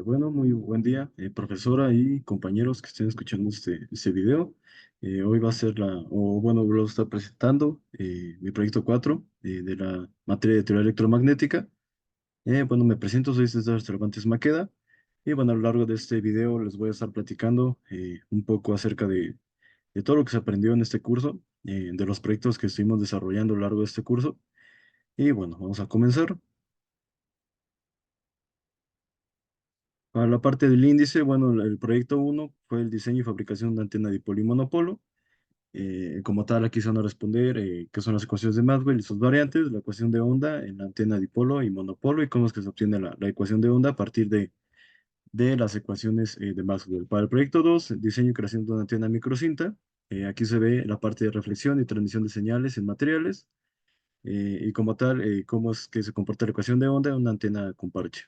Bueno, muy buen día, profesora y compañeros que estén escuchando este video. Hoy va a ser o bueno, lo está presentando mi proyecto 4 de la materia de teoría electromagnética. Bueno, me presento, soy César Cervantes Maqueda y bueno, a lo largo de este video les voy a estar platicando un poco acerca de todo lo que se aprendió en este curso, de los proyectos que estuvimos desarrollando a lo largo de este curso. Y bueno, vamos a comenzar. Para la parte del índice, bueno, el proyecto uno fue el diseño y fabricación de una antena dipolo y monopolo. Como tal, aquí se van a responder qué son las ecuaciones de Maxwell y sus variantes, la ecuación de onda en la antena dipolo y monopolo y cómo es que se obtiene la ecuación de onda a partir de las ecuaciones de Maxwell. Para el proyecto 2, diseño y creación de una antena microcinta. Aquí se ve la parte de reflexión y transmisión de señales en materiales y como tal, cómo es que se comporta la ecuación de onda en una antena con parche.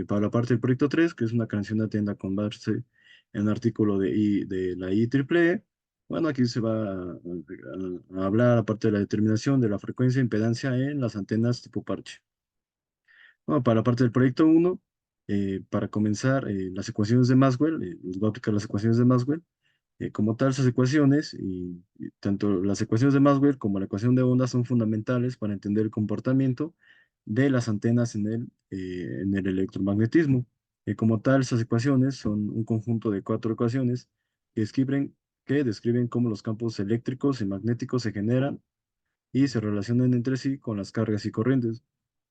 Para la parte del proyecto 3, que es una creación de antena con base en artículo de la IEEE, bueno, aquí se va a hablar, aparte de la determinación de la frecuencia e impedancia en las antenas tipo parche. Bueno, para la parte del proyecto 1, para comenzar, las ecuaciones de Maxwell, les voy a aplicar las ecuaciones de Maxwell. Como tal, esas ecuaciones, y tanto las ecuaciones de Maxwell como la ecuación de onda son fundamentales para entender el comportamiento de las antenas en el electromagnetismo. Como tal, esas ecuaciones son un conjunto de cuatro ecuaciones que describen cómo los campos eléctricos y magnéticos se generan y se relacionan entre sí con las cargas y corrientes.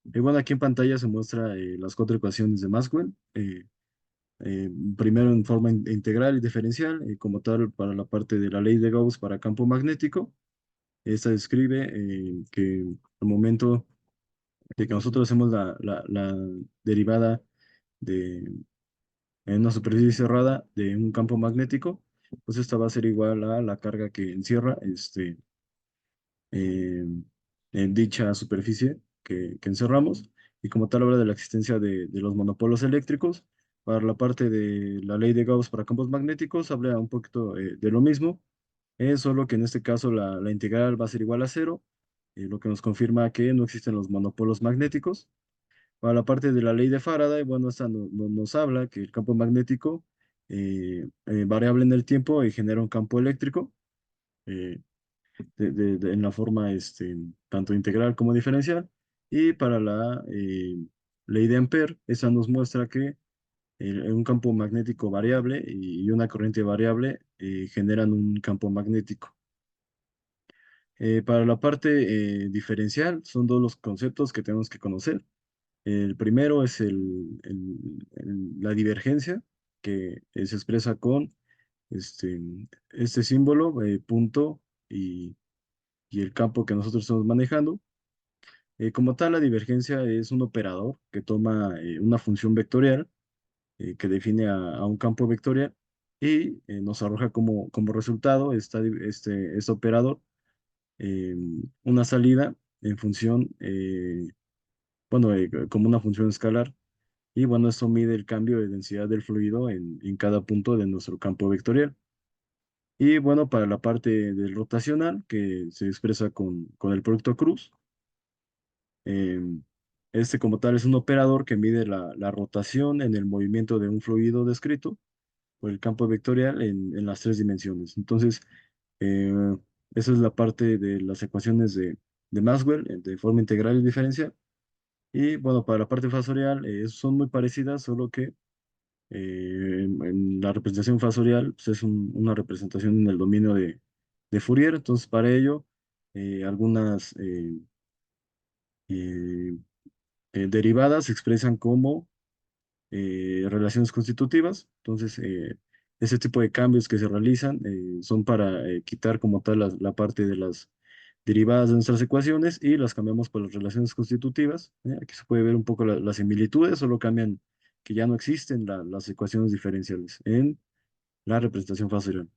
Y bueno, aquí en pantalla se muestra las cuatro ecuaciones de Maxwell. Primero en forma integral y diferencial, como tal para la parte de la ley de Gauss para campo magnético. Esta describe que al momento de que nosotros hacemos la derivada de, en una superficie cerrada de un campo magnético, pues esta va a ser igual a la carga que encierra eh, en dicha superficie que encerramos, y como tal habla de la existencia de los monopolos eléctricos. Para la parte de la ley de Gauss para campos magnéticos, habla un poquito de lo mismo, solo que en este caso la integral va a ser igual a cero, lo que nos confirma que no existen los monopolos magnéticos. Para la parte de la ley de Faraday, bueno, esta nos habla que el campo magnético variable en el tiempo y genera un campo eléctrico. eh, en la forma tanto integral como diferencial. Y para la ley de Ampère, esa nos muestra que un campo magnético variable y una corriente variable generan un campo magnético. Para la parte diferencial, son dos los conceptos que tenemos que conocer. El primero es la divergencia, que se expresa con este, este símbolo, punto y el campo que nosotros estamos manejando. Como tal, la divergencia es un operador que toma una función vectorial que define a un campo vectorial y nos arroja como resultado este operador eh, una salida en función, bueno, como una función escalar. Y bueno, esto mide el cambio de densidad del fluido en cada punto de nuestro campo vectorial. Y bueno, para la parte del rotacional, que se expresa con el producto cruz. Eh, este como tal es un operador que mide la rotación en el movimiento de un fluido descrito por el campo vectorial en las tres dimensiones. Entonces, eh, esa es la parte de las ecuaciones de Maxwell de forma integral y diferencial. Y bueno, para la parte fasorial son muy parecidas, solo que en la representación fasorial pues, es una representación en el dominio de Fourier. Entonces, para ello, algunas eh, derivadas se expresan como relaciones constitutivas. Entonces, ese tipo de cambios que se realizan son para quitar como tal la parte de las derivadas de nuestras ecuaciones y las cambiamos por las relaciones constitutivas. Aquí se puede ver un poco las similitudes, solo cambian que ya no existen las ecuaciones diferenciales en la representación fasorial.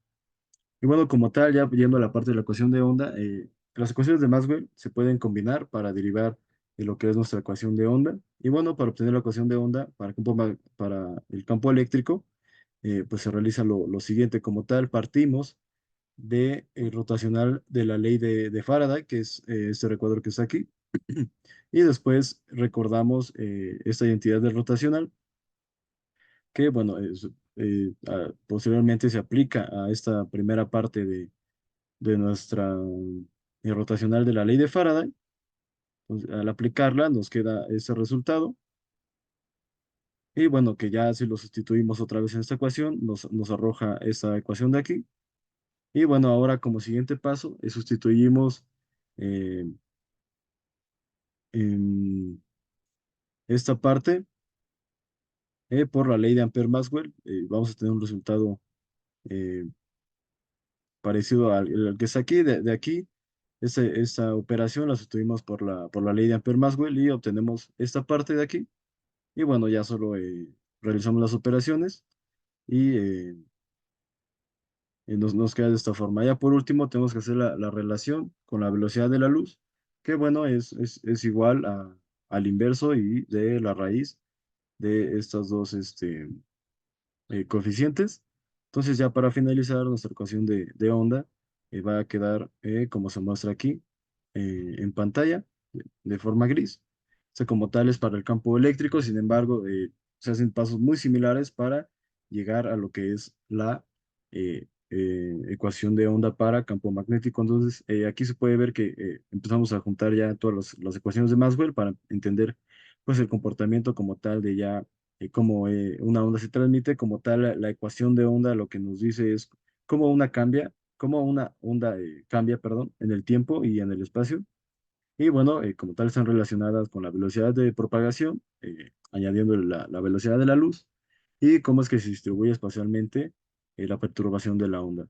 Y bueno, como tal, ya yendo a la parte de la ecuación de onda, las ecuaciones de Maxwell se pueden combinar para derivar de lo que es nuestra ecuación de onda. Y bueno, para obtener la ecuación de onda para el campo eléctrico, pues se realiza lo siguiente. Como tal, partimos de rotacional de la ley de Faraday, que es este recuadro que está aquí. Y después recordamos esta identidad del rotacional que bueno, posteriormente se aplica a esta primera parte de nuestra rotacional de la ley de Faraday. Entonces, al aplicarla nos queda ese resultado. Y bueno, que ya si lo sustituimos otra vez en esta ecuación, nos arroja esta ecuación de aquí. Y bueno, ahora como siguiente paso, sustituimos eh, en esta parte por la ley de Ampère-Maxwell. Vamos a tener un resultado eh, parecido al que está aquí. De aquí, esta operación la sustituimos por la ley de Ampère-Maxwell y obtenemos esta parte de aquí. Y bueno, ya solo realizamos las operaciones y nos queda de esta forma. Ya por último, tenemos que hacer la relación con la velocidad de la luz, que bueno, es igual al inverso y de la raíz de estas dos coeficientes. Entonces ya para finalizar nuestra ecuación de onda va a quedar como se muestra aquí en pantalla de forma gris. O sea, como tal es para el campo eléctrico, sin embargo, se hacen pasos muy similares para llegar a lo que es la ecuación de onda para campo magnético. Entonces, aquí se puede ver que empezamos a juntar ya todas las ecuaciones de Maxwell para entender pues el comportamiento como tal de ya cómo una onda se transmite, como tal la ecuación de onda lo que nos dice es cómo una onda cambia, perdón, en el tiempo y en el espacio. Y bueno, como tal están relacionadas con la velocidad de propagación, añadiendo la velocidad de la luz, y cómo es que se distribuye espacialmente la perturbación de la onda.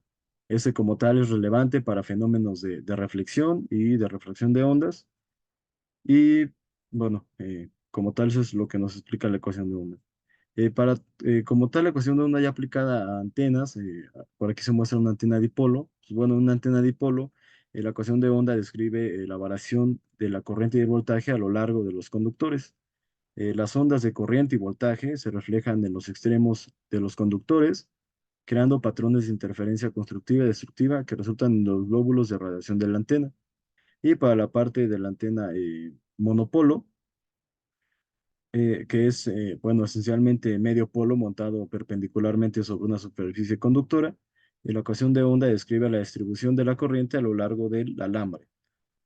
Este como tal es relevante para fenómenos de reflexión y de refracción de ondas, y bueno, como tal eso es lo que nos explica la ecuación de onda. Como tal, la ecuación de onda ya aplicada a antenas, por aquí se muestra una antena dipolo. Pues bueno, una antena dipolo, la ecuación de onda describe la variación de la corriente y el voltaje a lo largo de los conductores. Las ondas de corriente y voltaje se reflejan en los extremos de los conductores, creando patrones de interferencia constructiva y destructiva que resultan en los glóbulos de radiación de la antena. Y para la parte de la antena monopolo, que es, bueno, esencialmente medio polo montado perpendicularmente sobre una superficie conductora. Y la ecuación de onda describe la distribución de la corriente a lo largo del alambre.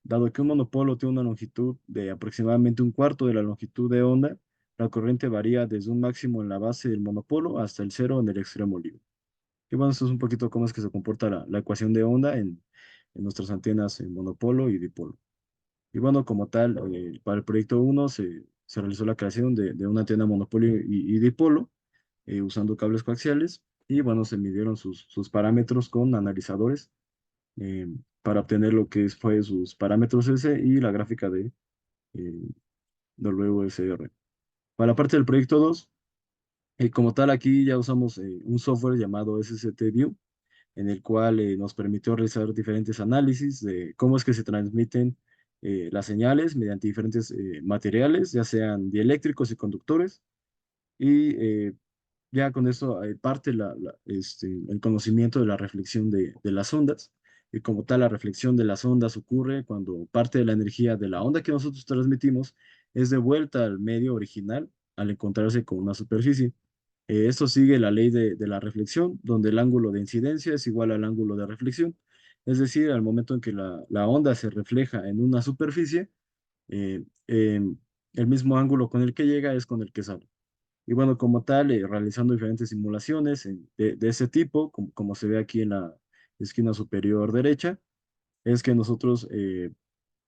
Dado que un monopolo tiene una longitud de aproximadamente un cuarto de la longitud de onda, la corriente varía desde un máximo en la base del monopolo hasta el cero en el extremo libre. Y bueno, esto es un poquito cómo es que se comporta la ecuación de onda en nuestras antenas en monopolo y dipolo. Y bueno, como tal, para el proyecto uno se realizó la creación de una antena monopolio y dipolo usando cables coaxiales y bueno, se midieron sus parámetros con analizadores eh, para obtener lo que fue sus parámetros S y la gráfica de WSR. Para la parte del proyecto 2, como tal, aquí ya usamos un software llamado SST-View, en el cual nos permitió realizar diferentes análisis de cómo es que se transmiten las señales mediante diferentes materiales, ya sean dieléctricos y conductores, y ya con eso parte el conocimiento de la reflexión de las ondas, y como tal la reflexión de las ondas ocurre cuando parte de la energía de la onda que nosotros transmitimos es devuelta al medio original al encontrarse con una superficie. Esto sigue la ley de la reflexión, donde el ángulo de incidencia es igual al ángulo de reflexión. Es decir, al momento en que la onda se refleja en una superficie, el mismo ángulo con el que llega es con el que sale. Y bueno, como tal, realizando diferentes simulaciones de ese tipo, como se ve aquí en la esquina superior derecha, es que nosotros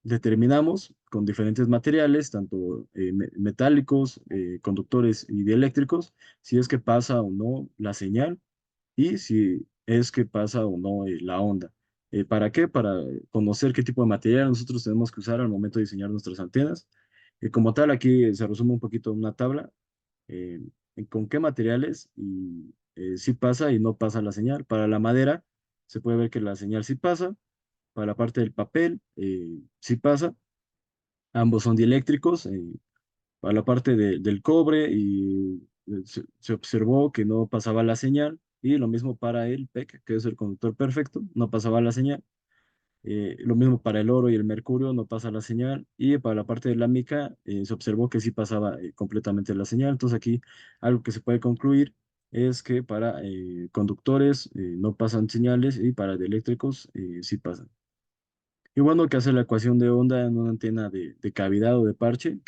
determinamos con diferentes materiales, tanto metálicos, conductores y dieléctricos, si es que pasa o no la señal y si es que pasa o no la onda. ¿Para qué? Para conocer qué tipo de material nosotros tenemos que usar al momento de diseñar nuestras antenas. Como tal, aquí se resume un poquito en una tabla eh, en con qué materiales y si pasa y no pasa la señal. Para la madera se puede ver que la señal sí pasa, para la parte del papel sí pasa, ambos son dieléctricos, para la parte del cobre y se observó que no pasaba la señal y lo mismo para el PEC, que es el conductor perfecto, no pasaba la señal. Lo mismo para el oro y el mercurio, no pasa la señal. Y para la parte de la mica, se observó que sí pasaba completamente la señal. Entonces aquí algo que se puede concluir es que para conductores no pasan señales y para eléctricos sí pasan. Y bueno, que hace la ecuación de onda en una antena de cavidad o de parche,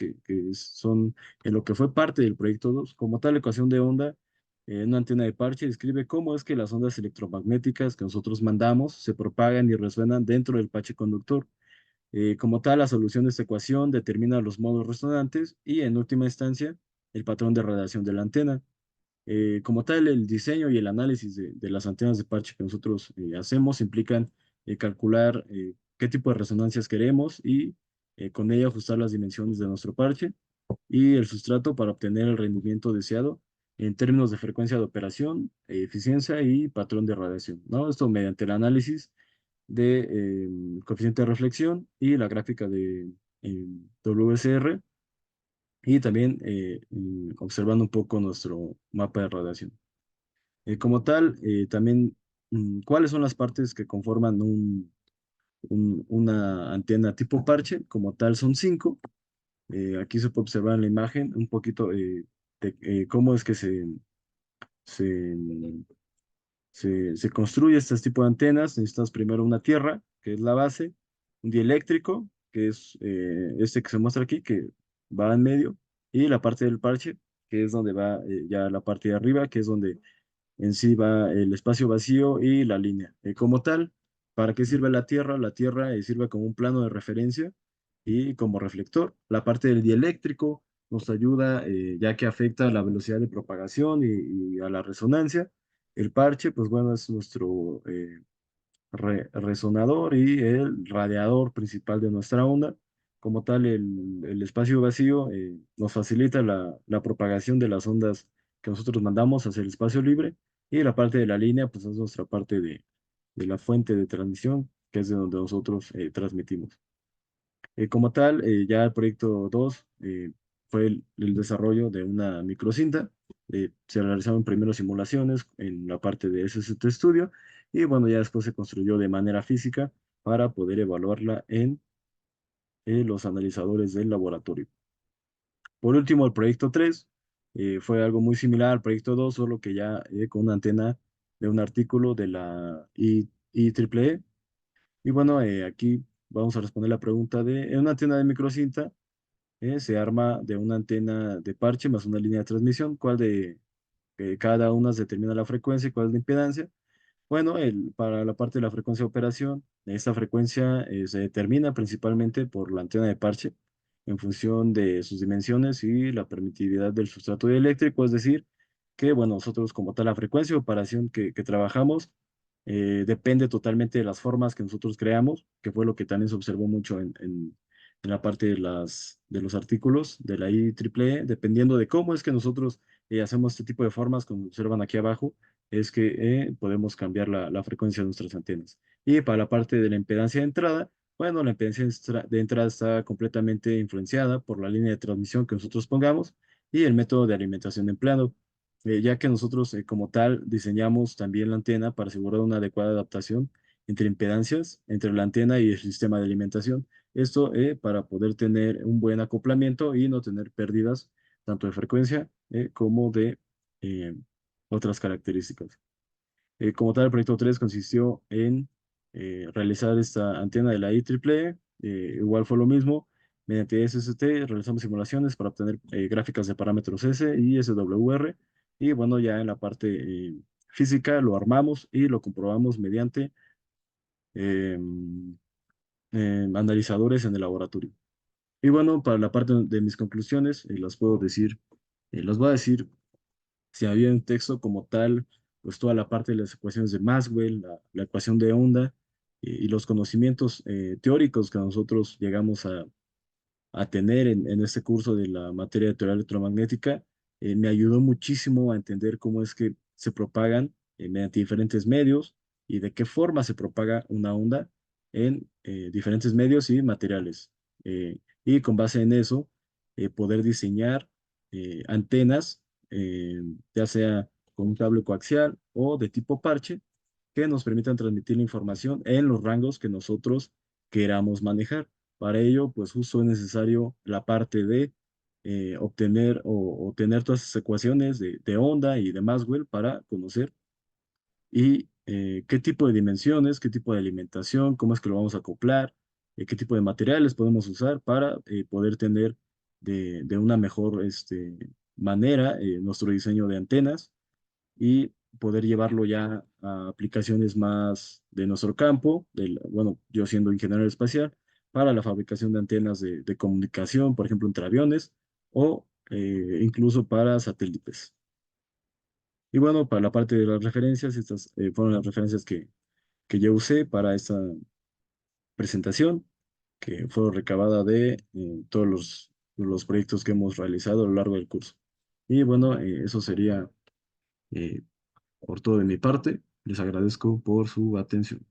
son en lo que fue parte del proyecto 2. Como tal, la ecuación de onda en una antena de parche describe cómo es que las ondas electromagnéticas que nosotros mandamos se propagan y resuenan dentro del parche conductor. Como tal, la solución de esta ecuación determina los modos resonantes y, en última instancia, el patrón de radiación de la antena. Como tal, el diseño y el análisis de las antenas de parche que nosotros hacemos implican calcular qué tipo de resonancias queremos y con ello ajustar las dimensiones de nuestro parche y el sustrato para obtener el rendimiento deseado en términos de frecuencia de operación, eficiencia y patrón de radiación, ¿no? Esto mediante el análisis de coeficiente de reflexión y la gráfica de WSR y también observando un poco nuestro mapa de radiación. Como tal, también, ¿cuáles son las partes que conforman una antena tipo parche? Como tal, son cinco. Aquí se puede observar en la imagen un poquito de cómo es que se, se construye este tipo de antenas. Necesitas primero una tierra, que es la base, un dieléctrico, que es este que se muestra aquí, que va en medio, y la parte del parche, que es donde va ya la parte de arriba, que es donde en sí va el espacio vacío y la línea. Como tal, ¿para qué sirve la Tierra? La Tierra sirve como un plano de referencia y como reflector. La parte del dieléctrico nos ayuda ya que afecta la velocidad de propagación y a la resonancia. El parche, pues bueno, es nuestro resonador y el radiador principal de nuestra onda. Como tal, el espacio vacío nos facilita la propagación de las ondas que nosotros mandamos hacia el espacio libre y la parte de la línea, pues es nuestra parte de la fuente de transmisión, que es de donde nosotros transmitimos. Como tal, ya el proyecto 2 fue el desarrollo de una microcinta. Se realizaron primero simulaciones en la parte de SST Studio y bueno, ya después se construyó de manera física para poder evaluarla en los analizadores del laboratorio. Por último, el proyecto 3 fue algo muy similar al proyecto 2, solo que ya con una antena de un artículo de la IEEE. Y bueno, aquí vamos a responder la pregunta de, en una antena de microcinta, se arma de una antena de parche más una línea de transmisión, cuál de cada una se determina la frecuencia y cuál es la impedancia. Bueno, para la parte de la frecuencia de operación, esta frecuencia se determina principalmente por la antena de parche en función de sus dimensiones y la permitividad del sustrato eléctrico, es decir, que bueno, nosotros como tal la frecuencia de operación que trabajamos depende totalmente de las formas que nosotros creamos, que fue lo que también se observó mucho en la parte de los artículos de la IEEE, dependiendo de cómo es que nosotros hacemos este tipo de formas, como observan aquí abajo, es que podemos cambiar la frecuencia de nuestras antenas. Y para la parte de la impedancia de entrada, bueno, la impedancia de entrada está completamente influenciada por la línea de transmisión que nosotros pongamos y el método de alimentación empleado, ya que nosotros como tal diseñamos también la antena para asegurar una adecuada adaptación entre impedancias, entre la antena y el sistema de alimentación. Esto para poder tener un buen acoplamiento y no tener pérdidas tanto de frecuencia como de eh, otras características. Como tal, el proyecto 3 consistió en realizar esta antena de la IEEE. Igual fue lo mismo. Mediante SST realizamos simulaciones para obtener gráficas de parámetros S y SWR. Y bueno, ya en la parte física lo armamos y lo comprobamos mediante eh, analizadores en el laboratorio. Y bueno, para la parte de mis conclusiones, las puedo decir, las voy a decir si había un texto como tal, pues toda la parte de las ecuaciones de Maxwell, la ecuación de onda y los conocimientos teóricos que nosotros llegamos a tener en este curso de la materia de teoría electromagnética, me ayudó muchísimo a entender cómo es que se propagan mediante diferentes medios y de qué forma se propaga una onda en diferentes medios y materiales. Y con base en eso, poder diseñar antenas, ya sea con un cable coaxial o de tipo parche, que nos permitan transmitir la información en los rangos que nosotros queramos manejar. Para ello, pues justo es necesario la parte de obtener o tener todas esas ecuaciones de onda y de Maxwell para conocer y qué tipo de dimensiones, qué tipo de alimentación, cómo es que lo vamos a acoplar, qué tipo de materiales podemos usar para poder tener de una mejor manera nuestro diseño de antenas y poder llevarlo ya a aplicaciones más de nuestro campo, bueno, yo siendo ingeniero espacial, para la fabricación de antenas de comunicación, por ejemplo, entre aviones o incluso para satélites. Y bueno, para la parte de las referencias, estas fueron las referencias que yo usé para esta presentación, que fue recabada de todos los proyectos que hemos realizado a lo largo del curso. Y bueno, eso sería eh, por todo de mi parte. Les agradezco por su atención.